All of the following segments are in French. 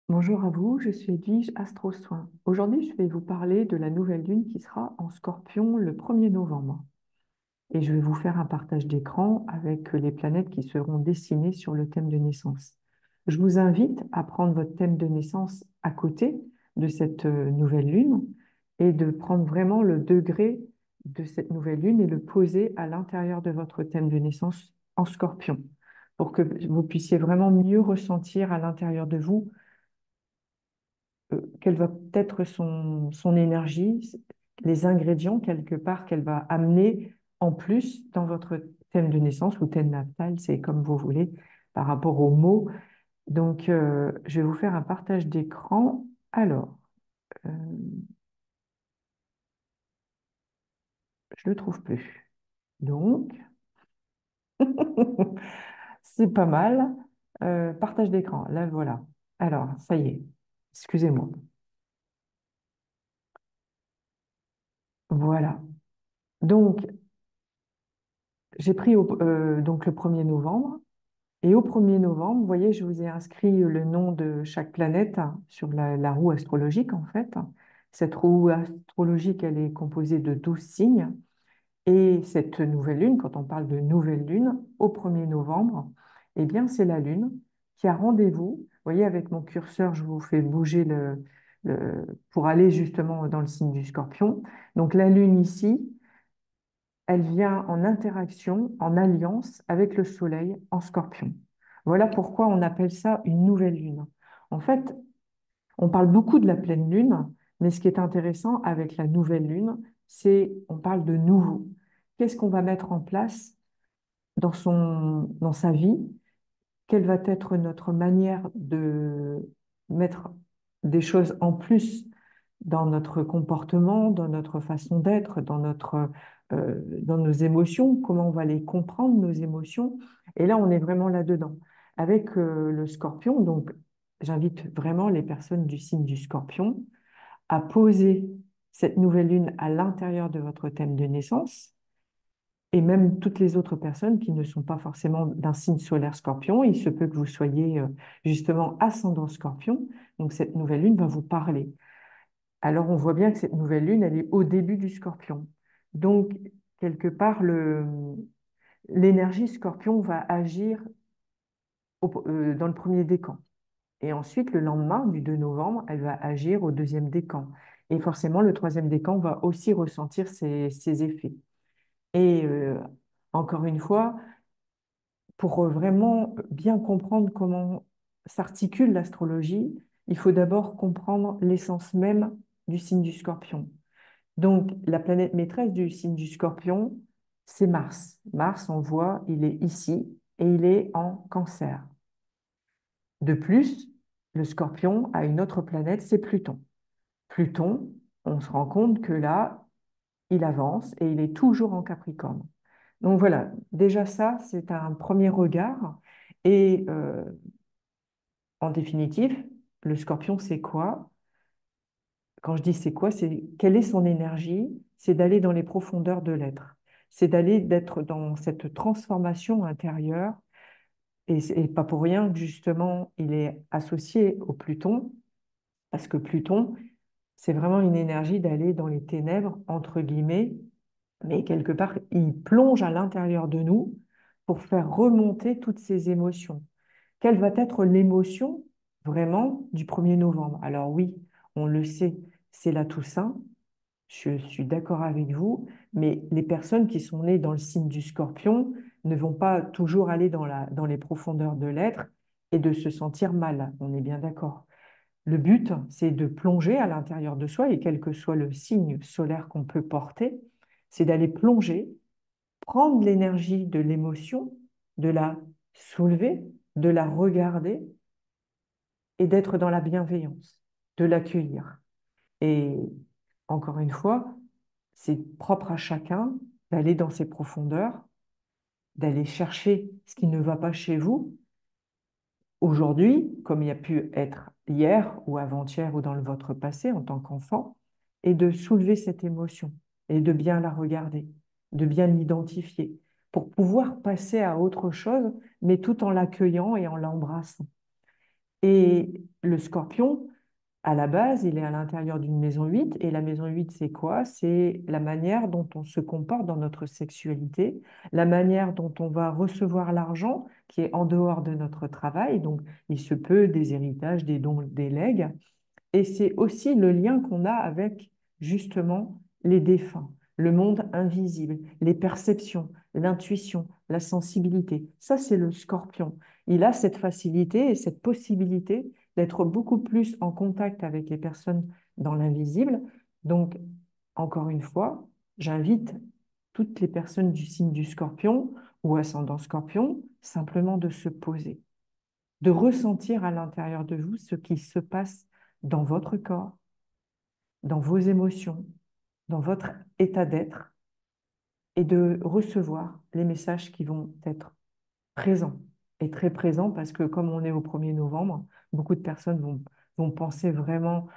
Bonjour à vous, je suis Edwige Astro Soin. Aujourd'hui, je vais vous parler de la nouvelle lune qui sera en Scorpion le 1er novembre. Et je vais vous faire un partage d'écran avec les planètes qui seront dessinées sur le thème de naissance. Je vous invite à prendre votre thème de naissance à côté de cette nouvelle lune et de prendre vraiment le degré de cette nouvelle lune et le poser à l'intérieur de votre thème de naissance en Scorpion pour que vous puissiez vraiment mieux ressentir à l'intérieur de vous quelle va être son énergie, les ingrédients quelque part qu'elle va amener en plus dans votre thème de naissance ou thème natal, c'est comme vous voulez, par rapport aux mots. Donc, je vais vous faire un partage d'écran. Alors, euh, je ne le trouve plus. Donc, c'est pas mal. Partage d'écran, là voilà. Alors, ça y est, excusez-moi. Voilà. Donc, j'ai pris donc le 1er novembre. Et au 1er novembre, vous voyez, je vous ai inscrit le nom de chaque planète sur la roue astrologique, en fait. Cette roue astrologique, elle est composée de 12 signes. Et cette nouvelle lune, quand on parle de nouvelle lune, au 1er novembre, eh bien, c'est la lune qui a rendez-vous. Vous voyez, avec mon curseur, je vous fais bouger pour aller justement dans le signe du Scorpion. Donc, la lune ici, elle vient en interaction, en alliance avec le Soleil en Scorpion. Voilà pourquoi on appelle ça une nouvelle lune. En fait, on parle beaucoup de la pleine lune, mais ce qui est intéressant avec la nouvelle lune, c'est on parle de nouveau. Qu'est-ce qu'on va mettre en place dans sa vie? Quelle va être notre manière de mettre des choses en plus dans notre comportement, dans notre façon d'être, dans nos émotions, comment on va les comprendre, nos émotions. Et là, on est vraiment là-dedans. Avec le scorpion, donc j'invite vraiment les personnes du signe du scorpion à poser cette nouvelle lune à l'intérieur de votre thème de naissance et même toutes les autres personnes qui ne sont pas forcément d'un signe solaire scorpion. Il se peut que vous soyez justement ascendant scorpion, donc cette nouvelle lune va vous parler. Alors, on voit bien que cette nouvelle lune, elle est au début du Scorpion. Donc, quelque part, l'énergie Scorpion va agir dans le premier décan. Et ensuite, le lendemain, du 2 novembre, elle va agir au deuxième décan. Et forcément, le troisième décan va aussi ressentir ses effets. Et encore une fois, pour vraiment bien comprendre comment s'articule l'astrologie, il faut d'abord comprendre l'essence même du signe du Scorpion. Donc, la planète maîtresse du signe du Scorpion, c'est Mars. Mars, on voit, il est ici et il est en Cancer. De plus, le Scorpion a une autre planète, c'est Pluton. Pluton, on se rend compte que là, il avance et il est toujours en Capricorne. Donc voilà, déjà ça, c'est un premier regard. Et en définitive, le Scorpion, c'est quoi? Quand je dis c'est quoi, c'est quelle est son énergie? C'est d'aller dans les profondeurs de l'être. C'est d'être dans cette transformation intérieure. Et c'est pas pour rien que justement, il est associé au Pluton, parce que Pluton, c'est vraiment une énergie d'aller dans les ténèbres, entre guillemets, mais quelque part, il plonge à l'intérieur de nous pour faire remonter toutes ces émotions. Quelle va être l'émotion vraiment du 1er novembre? Alors oui, on le sait, c'est la Toussaint. Je suis d'accord avec vous, mais les personnes qui sont nées dans le signe du Scorpion ne vont pas toujours aller dans les profondeurs de l'être et de se sentir mal. On est bien d'accord. Le but, c'est de plonger à l'intérieur de soi, et quel que soit le signe solaire qu'on peut porter, c'est d'aller plonger, prendre l'énergie de l'émotion, de la soulever, de la regarder et d'être dans la bienveillance, de l'accueillir. Et encore une fois, c'est propre à chacun d'aller dans ses profondeurs, d'aller chercher ce qui ne va pas chez vous aujourd'hui, comme il y a pu être hier ou avant-hier ou dans votre passé en tant qu'enfant, et de soulever cette émotion et de bien la regarder, de bien l'identifier, pour pouvoir passer à autre chose, mais tout en l'accueillant et en l'embrassant. Et le scorpion, à la base, il est à l'intérieur d'une maison 8. Et la maison 8, c'est quoi? C'est la manière dont on se comporte dans notre sexualité, la manière dont on va recevoir l'argent qui est en dehors de notre travail. Donc, il se peut des héritages, des dons, des legs. Et c'est aussi le lien qu'on a avec justement les défunts, le monde invisible, les perceptions, l'intuition, la sensibilité. Ça, c'est le scorpion. Il a cette facilité et cette possibilité d'être beaucoup plus en contact avec les personnes dans l'invisible. Donc, encore une fois, j'invite toutes les personnes du signe du scorpion ou ascendant scorpion simplement de se poser, de ressentir à l'intérieur de vous ce qui se passe dans votre corps, dans vos émotions, dans votre état d'être, et de recevoir les messages qui vont être présents, et très présents parce que comme on est au 1er novembre, beaucoup de personnes vont penser vraiment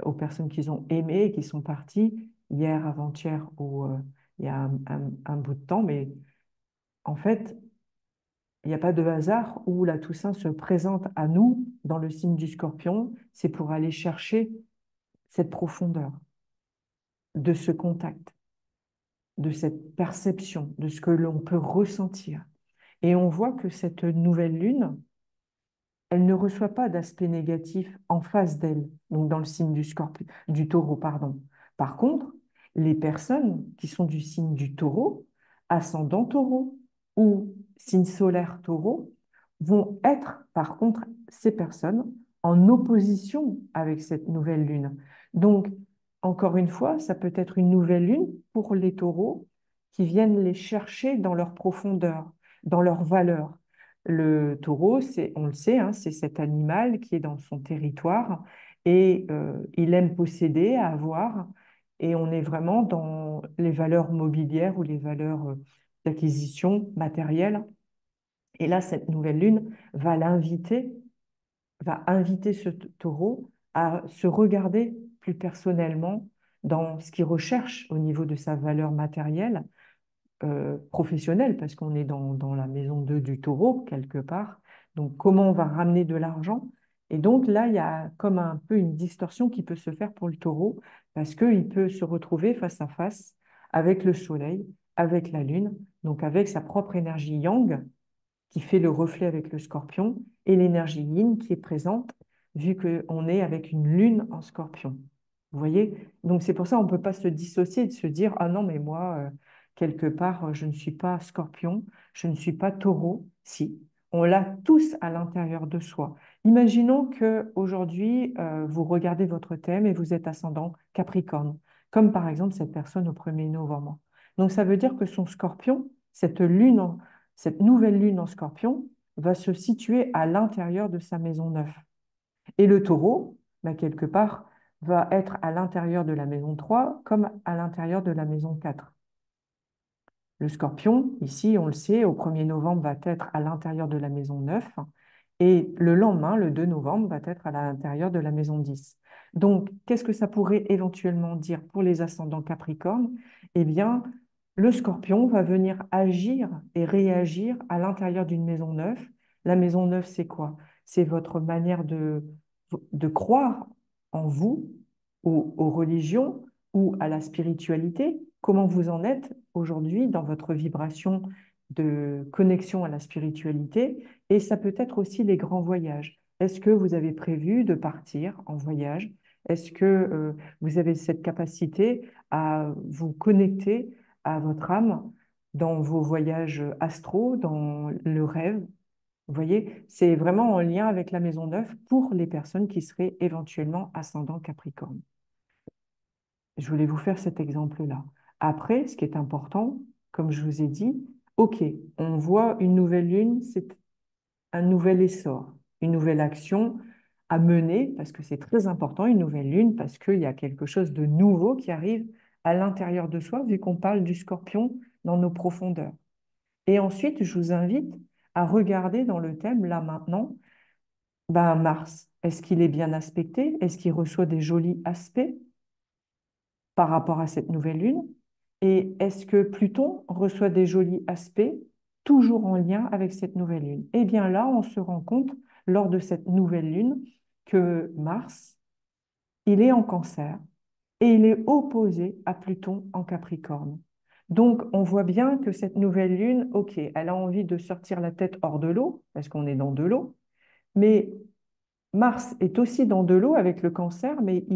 aux personnes qu'ils ont aimées et qui sont parties hier, avant-hier ou il y a un bout de temps, mais en fait, il n'y a pas de hasard où la Toussaint se présente à nous dans le signe du Scorpion, c'est pour aller chercher cette profondeur de ce contact, de cette perception, de ce que l'on peut ressentir. Et on voit que cette nouvelle lune, elle ne reçoit pas d'aspect négatif en face d'elle, donc dans le signe du scorpion, du taureau, pardon. Par contre, les personnes qui sont du signe du taureau, ascendant taureau ou signe solaire taureau, vont être, par contre, ces personnes en opposition avec cette nouvelle lune. Donc, encore une fois, ça peut être une nouvelle lune pour les taureaux qui viennent les chercher dans leur profondeur, dans leur valeur. Le taureau, on le sait, hein, c'est cet animal qui est dans son territoire et il aime posséder, avoir, et on est vraiment dans les valeurs mobilières ou les valeurs d'acquisition matérielle. Et là, cette nouvelle lune va inviter ce taureau à se regarder plus personnellement dans ce qu'il recherche au niveau de sa valeur matérielle professionnelle, parce qu'on est dans la maison 2 du taureau, quelque part. Donc, comment on va ramener de l'argent? Et donc, là, il y a comme un peu une distorsion qui peut se faire pour le taureau, parce qu'il peut se retrouver face à face avec le soleil, avec la lune, donc avec sa propre énergie yang, qui fait le reflet avec le scorpion, et l'énergie yin qui est présente, vu qu'on est avec une lune en scorpion. Vous voyez? Donc c'est pour ça qu'on ne peut pas se dissocier et de se dire, ah non, mais moi, quelque part, je ne suis pas scorpion, je ne suis pas taureau. Si, on l'a tous à l'intérieur de soi. Imaginons qu'aujourd'hui, vous regardez votre thème et vous êtes ascendant Capricorne, comme par exemple cette personne au 1er novembre. Donc ça veut dire que son scorpion, cette nouvelle lune en scorpion va se situer à l'intérieur de sa maison 9. Et le taureau, bah, quelque part, va être à l'intérieur de la maison 3 comme à l'intérieur de la maison 4. Le scorpion, ici, on le sait, au 1er novembre, va être à l'intérieur de la maison 9 et le lendemain, le 2 novembre, va être à l'intérieur de la maison 10. Donc, qu'est-ce que ça pourrait éventuellement dire pour les ascendants Capricorne? Eh bien, le scorpion va venir agir et réagir à l'intérieur d'une maison 9. La maison 9, c'est quoi? C'est votre manière de croire en vous, aux religions ou à la spiritualité. Comment vous en êtes aujourd'hui dans votre vibration de connexion à la spiritualité? Et ça peut être aussi les grands voyages. Est-ce que vous avez prévu de partir en voyage? Est-ce que vous avez cette capacité à vous connecter à votre âme dans vos voyages astraux, dans le rêve? Vous voyez, c'est vraiment en lien avec la maison 9 pour les personnes qui seraient éventuellement ascendant Capricorne. Je voulais vous faire cet exemple-là. Après, ce qui est important, comme je vous ai dit, OK, on voit une nouvelle lune, c'est un nouvel essor, une nouvelle action à mener, parce que c'est très important, une nouvelle lune, parce qu'il y a quelque chose de nouveau qui arrive à l'intérieur de soi, vu qu'on parle du scorpion dans nos profondeurs. Et ensuite, je vous invite à regarder dans le thème, là maintenant, ben Mars. Est-ce qu'il est bien aspecté? Est-ce qu'il reçoit des jolis aspects par rapport à cette nouvelle lune? Et est-ce que Pluton reçoit des jolis aspects toujours en lien avec cette nouvelle lune. Et bien là, on se rend compte, lors de cette nouvelle lune, que Mars, il est en Cancer et il est opposé à Pluton en Capricorne. Donc, on voit bien que cette nouvelle lune, ok, elle a envie de sortir la tête hors de l'eau, parce qu'on est dans de l'eau, mais Mars est aussi dans de l'eau avec le Cancer, mais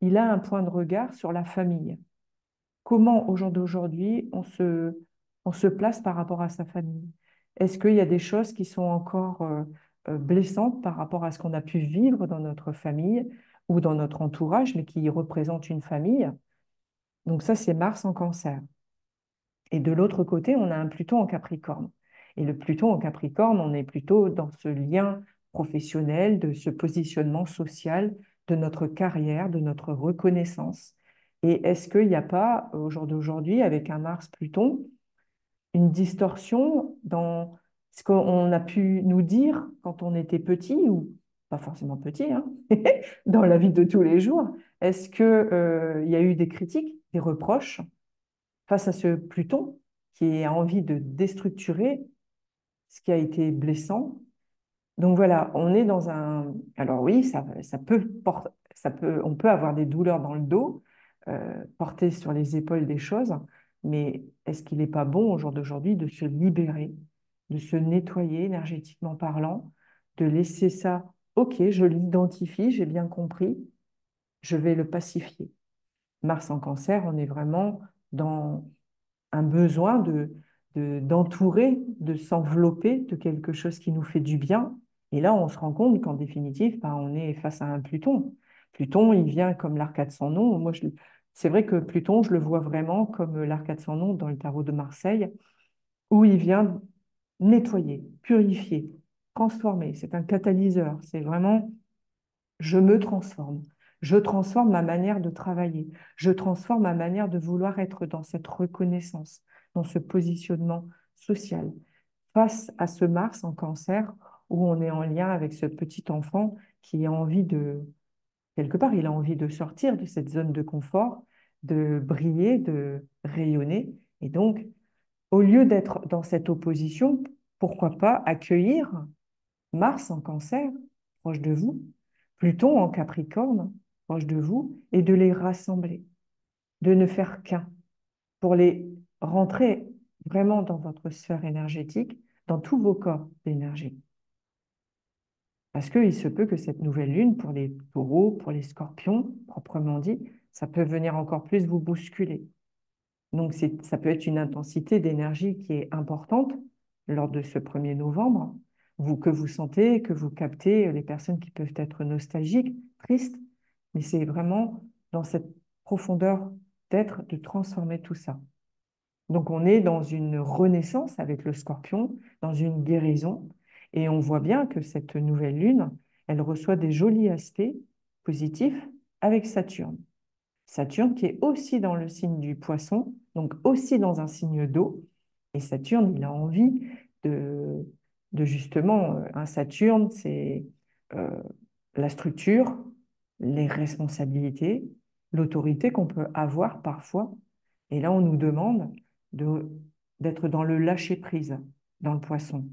il a un point de regard sur la famille. Comment, au jour d'aujourd'hui, on se place par rapport à sa famille? Est-ce qu'il y a des choses qui sont encore blessantes par rapport à ce qu'on a pu vivre dans notre famille ou dans notre entourage, mais qui représentent une famille? Donc ça, c'est Mars en Cancer. Et de l'autre côté, on a un Pluton en Capricorne. Et le Pluton en Capricorne, on est plutôt dans ce lien professionnel, de ce positionnement social, de notre carrière, de notre reconnaissance. Et est-ce qu'il n'y a pas, au jour d'aujourd'hui, avec un Mars-Pluton, une distorsion dans ce qu'on a pu nous dire quand on était petit, ou pas forcément petit, hein, dans la vie de tous les jours? Est-ce qu'il y a eu des critiques, des reproches face à ce Pluton qui a envie de déstructurer ce qui a été blessant? Donc voilà, on est dans un... Alors oui, on peut avoir des douleurs dans le dos, porter sur les épaules des choses, mais est-ce qu'il n'est pas bon au jour d'aujourd'hui de se libérer, de se nettoyer énergétiquement parlant, de laisser ça, ok, je l'identifie, j'ai bien compris, je vais le pacifier. Mars en Cancer, on est vraiment dans un besoin d'entourer, de s'envelopper de quelque chose qui nous fait du bien. Et là, on se rend compte qu'en définitive, ben, on est face à un Pluton. Pluton, il vient comme l'arcade sans nom. C'est vrai que Pluton, je le vois vraiment comme l'arcade sans nom dans le tarot de Marseille, où il vient nettoyer, purifier, transformer. C'est un catalyseur. C'est vraiment je me transforme. Je transforme ma manière de travailler. Je transforme ma manière de vouloir être dans cette reconnaissance, dans ce positionnement social. Face à ce Mars en Cancer, où on est en lien avec ce petit enfant qui a envie de, quelque part, il a envie de sortir de cette zone de confort, de briller, de rayonner. Et donc, au lieu d'être dans cette opposition, pourquoi pas accueillir Mars en Cancer, proche de vous, Pluton en Capricorne, proche de vous, et de les rassembler, de ne faire qu'un, pour les rentrer vraiment dans votre sphère énergétique, dans tous vos corps d'énergie. Parce qu'il se peut que cette nouvelle lune, pour les taureaux, pour les scorpions, proprement dit, ça peut venir encore plus vous bousculer. Donc, ça peut être une intensité d'énergie qui est importante lors de ce 1er novembre, que vous sentez, que vous captez les personnes qui peuvent être nostalgiques, tristes, mais c'est vraiment dans cette profondeur d'être, de transformer tout ça. Donc, on est dans une renaissance avec le Scorpion, dans une guérison, et on voit bien que cette nouvelle lune, elle reçoit des jolis aspects positifs avec Saturne. Saturne qui est aussi dans le signe du Poisson, donc aussi dans un signe d'eau. Et Saturne, il a envie de, de justement, un Saturne, c'est euh, la structure, les responsabilités, l'autorité qu'on peut avoir parfois. Et là, on nous demande de, d'être dans le lâcher-prise, dans le Poisson.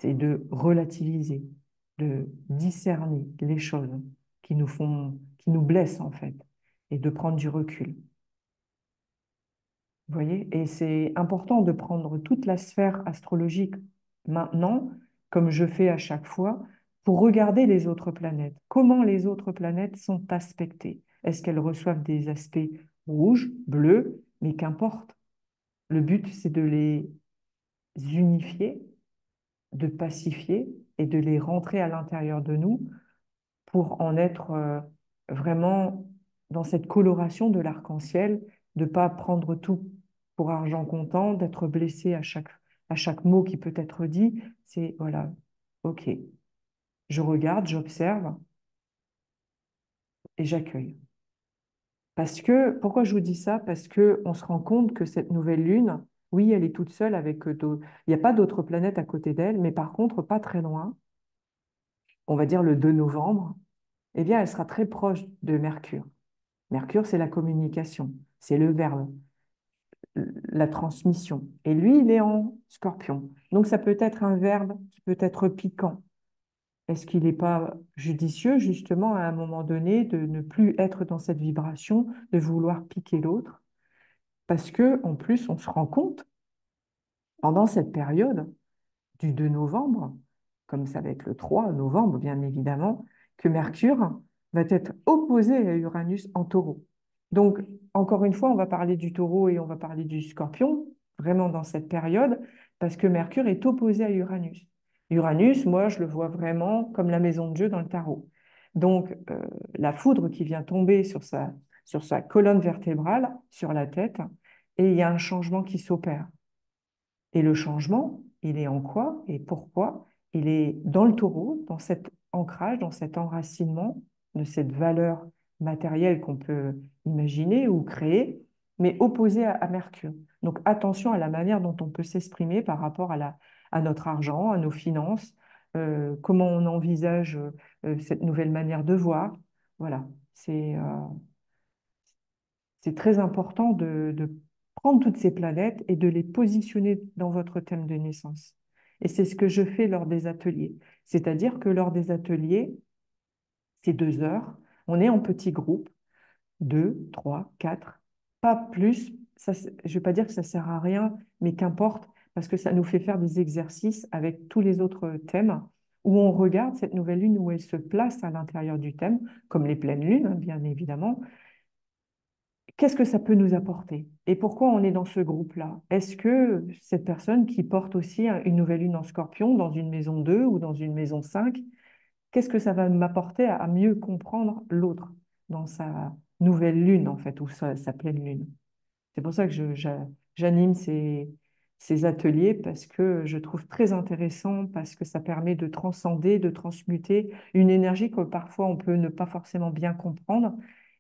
C'est de relativiser, de discerner les choses qui nous blessent en fait et de prendre du recul. Vous voyez? Et c'est important de prendre toute la sphère astrologique maintenant, comme je fais à chaque fois, pour regarder les autres planètes. Comment les autres planètes sont aspectées? Est-ce qu'elles reçoivent des aspects rouges, bleus? Mais qu'importe. Le but, c'est de les unifier, de pacifier et de les rentrer à l'intérieur de nous pour en être vraiment dans cette coloration de l'arc-en-ciel, de ne pas prendre tout pour argent comptant, d'être blessé à chaque mot qui peut être dit. C'est, voilà, ok, je regarde, j'observe et j'accueille. Parce que, pourquoi je vous dis ça? Parce que on se rend compte que cette nouvelle lune, oui, elle est toute seule avec d'autres. Il n'y a pas d'autres planètes à côté d'elle, mais par contre, pas très loin, on va dire le 2 novembre, eh bien, elle sera très proche de Mercure. Mercure, c'est la communication, c'est le verbe. la transmission. Et lui, il est en scorpion. Donc ça peut être un verbe qui peut être piquant. Est-ce qu'il n'est pas judicieux, justement, à un moment donné, de ne plus être dans cette vibration, de vouloir piquer l'autre? Parce que, en plus, on se rend compte, pendant cette période du 2 novembre, comme ça va être le 3 novembre, bien évidemment, que Mercure va être opposé à Uranus en taureau. Donc, encore une fois, on va parler du taureau et on va parler du scorpion, vraiment dans cette période, parce que Mercure est opposé à Uranus. Uranus, moi, je le vois vraiment comme la maison de Dieu dans le tarot. Donc, la foudre qui vient tomber sur sa colonne vertébrale, sur la tête, et il y a un changement qui s'opère. Et le changement, il est en quoi et pourquoi? Il est dans le taureau, dans cet ancrage, dans cet enracinement de cette valeur matérielle qu'on peut imaginer ou créer, mais opposée à Mercure. Donc attention à la manière dont on peut s'exprimer par rapport à notre argent, à nos finances, comment on envisage cette nouvelle manière de voir. Voilà, c'est très important de prendre toutes ces planètes et de les positionner dans votre thème de naissance. Et c'est ce que je fais lors des ateliers. C'est-à-dire que lors des ateliers, c'est 2 heures, on est en petits groupes, 2, 3, 4, pas plus. Ça, je ne vais pas dire que ça sert à rien, mais qu'importe, parce que ça nous fait faire des exercices avec tous les autres thèmes où on regarde cette nouvelle lune, où elle se place à l'intérieur du thème, comme les pleines lunes, hein, bien évidemment. Qu'est-ce que ça peut nous apporter? Et pourquoi on est dans ce groupe-là? Est-ce que cette personne qui porte aussi une nouvelle lune en scorpion dans une maison 2 ou dans une maison 5, qu'est-ce que ça va m'apporter à mieux comprendre l'autre dans sa nouvelle lune, en fait, ou sa pleine lune? C'est pour ça que j'anime ces ateliers parce que je trouve très intéressant, parce que ça permet de transcender, de transmuter une énergie que parfois on peut ne pas forcément bien comprendre.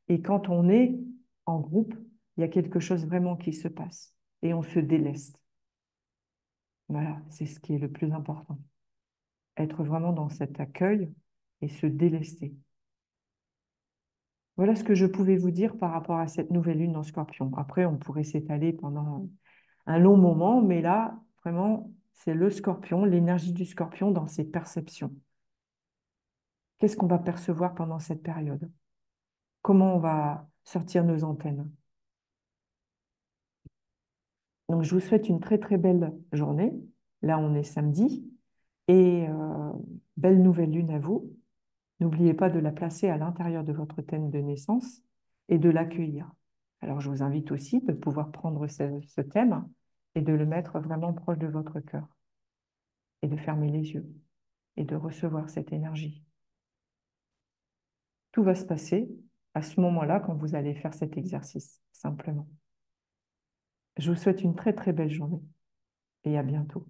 Et quand on est en groupe, il y a quelque chose vraiment qui se passe et on se déleste. Voilà, c'est ce qui est le plus important. Être vraiment dans cet accueil et se délester. Voilà ce que je pouvais vous dire par rapport à cette nouvelle lune en Scorpion. Après, on pourrait s'étaler pendant un long moment, mais là, vraiment, c'est le Scorpion, l'énergie du Scorpion dans ses perceptions. Qu'est-ce qu'on va percevoir pendant cette période? Comment on va sortir nos antennes? Donc, je vous souhaite une très, très belle journée. Là, on est samedi. Et belle nouvelle lune à vous. N'oubliez pas de la placer à l'intérieur de votre thème de naissance et de l'accueillir. Alors, je vous invite aussi de pouvoir prendre ce thème et de le mettre vraiment proche de votre cœur et de fermer les yeux et de recevoir cette énergie. Tout va se passer à ce moment-là quand vous allez faire cet exercice, simplement. Je vous souhaite une très très belle journée et à bientôt.